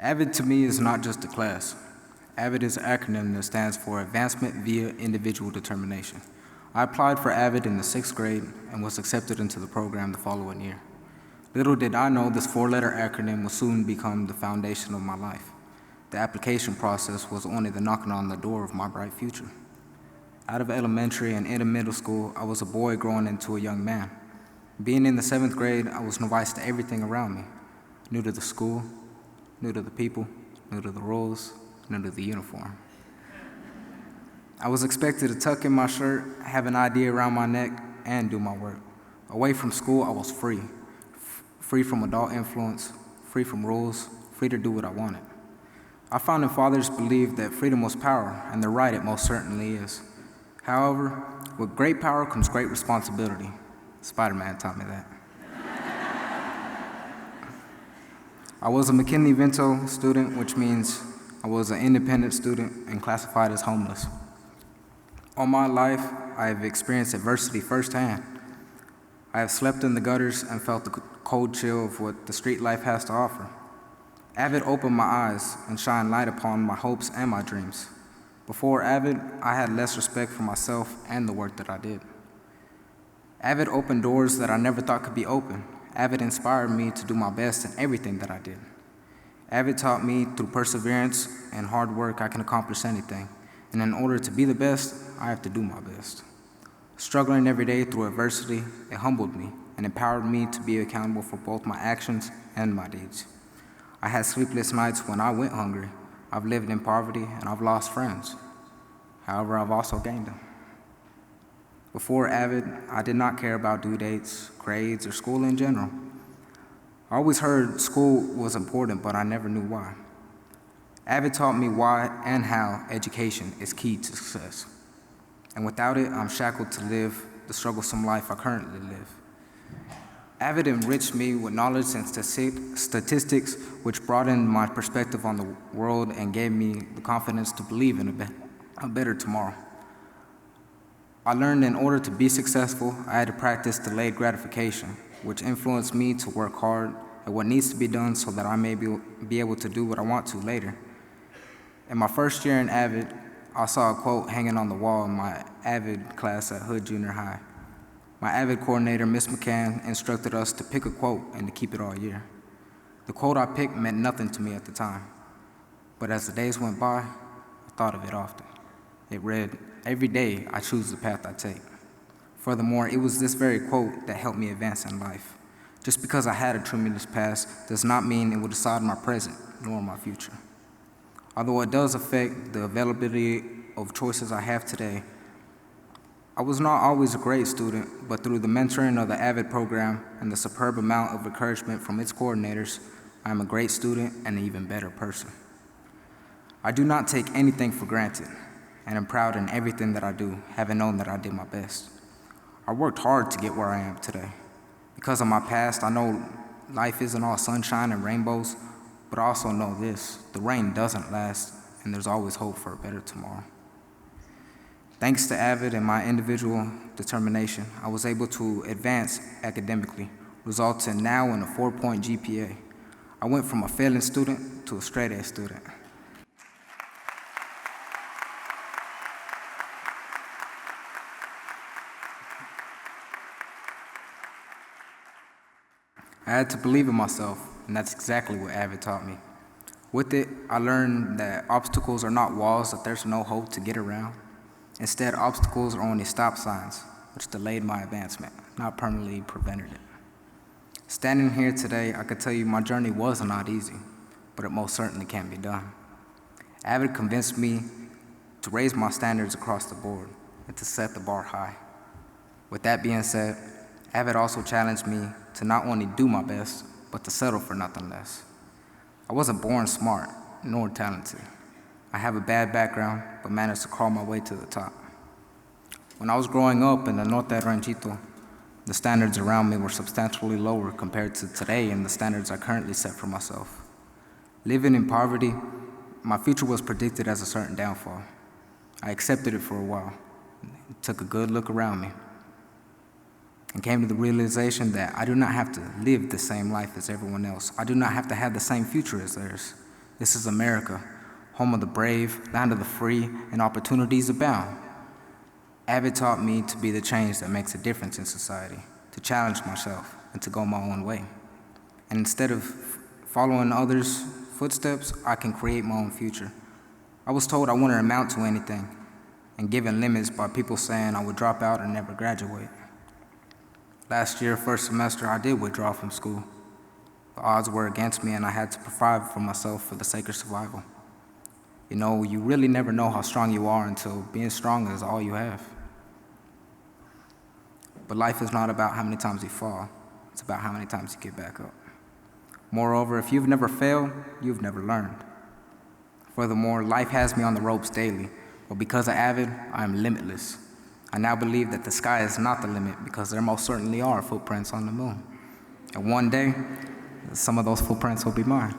AVID to me is not just a class. AVID is an acronym that stands for Advancement via Individual Determination. I applied for AVID in the 6th grade and was accepted into the program the following year. Little did I know this 4-letter acronym would soon become the foundation of my life. The application process was only the knocking on the door of my bright future. Out of elementary and into middle school, I was a boy growing into a young man. Being in the 7th grade, I was novice to everything around me. New to the school, new to the people, new to the rules, new to the uniform. I was expected to tuck in my shirt, have an ID around my neck, and do my work. Away from school, I was free. Free from adult influence, free from rules, free to do what I wanted. Our founding fathers believed that freedom was power, and they're right, it most certainly is. However, with great power comes great responsibility. Spider-Man taught me that. I was a McKinley-Vento student, which means I was an independent student and classified as homeless. All my life, I have experienced adversity firsthand. I have slept in the gutters and felt the cold chill of what the street life has to offer. AVID opened my eyes and shined light upon my hopes and my dreams. Before AVID, I had less respect for myself and the work that I did. AVID opened doors that I never thought could be open. AVID inspired me to do my best in everything that I did. AVID taught me through perseverance and hard work I can accomplish anything. And in order to be the best, I have to do my best. Struggling every day through adversity, it humbled me and empowered me to be accountable for both my actions and my deeds. I had sleepless nights when I went hungry. I've lived in poverty and I've lost friends. However, I've also gained them. Before AVID, I did not care about due dates, grades, or school in general. I always heard school was important, but I never knew why. AVID taught me why and how education is key to success. And without it, I'm shackled to live the strugglesome life I currently live. AVID enriched me with knowledge and statistics, which broadened my perspective on the world and gave me the confidence to believe in a better tomorrow. I learned in order to be successful, I had to practice delayed gratification, which influenced me to work hard at what needs to be done so that I may be able to do what I want to later. In my first year in AVID, I saw a quote hanging on the wall in my AVID class at Hood Junior High. My AVID coordinator, Ms. McCann, instructed us to pick a quote and to keep it all year. The quote I picked meant nothing to me at the time, but as the days went by, I thought of it often. It read, "Every day I choose the path I take." Furthermore, it was this very quote that helped me advance in life. Just because I had a tremendous past does not mean it will decide my present nor my future. Although it does affect the availability of choices I have today, I was not always a great student, but through the mentoring of the AVID program and the superb amount of encouragement from its coordinators, I am a great student and an even better person. I do not take anything for granted, and am proud in everything that I do, having known that I did my best. I worked hard to get where I am today. Because of my past, I know life isn't all sunshine and rainbows, but I also know this: the rain doesn't last, and there's always hope for a better tomorrow. Thanks to AVID and my individual determination, I was able to advance academically, resulting now in a 4-point GPA. I went from a failing student to a straight A student. I had to believe in myself, and that's exactly what AVID taught me. With it, I learned that obstacles are not walls that there's no hope to get around. Instead, obstacles are only stop signs, which delayed my advancement, not permanently prevented it. Standing here today, I could tell you my journey was not easy, but it most certainly can be done. AVID convinced me to raise my standards across the board and to set the bar high. With that being said, AVID also challenged me to not only do my best, but to settle for nothing less. I wasn't born smart, nor talented. I have a bad background, but managed to crawl my way to the top. When I was growing up in the Norte Ranchito, the standards around me were substantially lower compared to today and the standards I currently set for myself. Living in poverty, my future was predicted as a certain downfall. I accepted it for a while, took a good look around me, and came to the realization that I do not have to live the same life as everyone else. I do not have to have the same future as theirs. This is America, home of the brave, land of the free, and opportunities abound. Avid taught me to be the change that makes a difference in society, to challenge myself, and to go my own way. And instead of following others' footsteps, I can create my own future. I was told I wouldn't amount to anything, and given limits by people saying I would drop out and never graduate. Last year, first semester, I did withdraw from school. The odds were against me, and I had to provide for myself for the sake of survival. You know, you really never know how strong you are until being strong is all you have. But life is not about how many times you fall, it's about how many times you get back up. Moreover, if you've never failed, you've never learned. Furthermore, life has me on the ropes daily, but because of Avid, I am limitless. I now believe that the sky is not the limit because there most certainly are footprints on the moon. And one day, some of those footprints will be mine.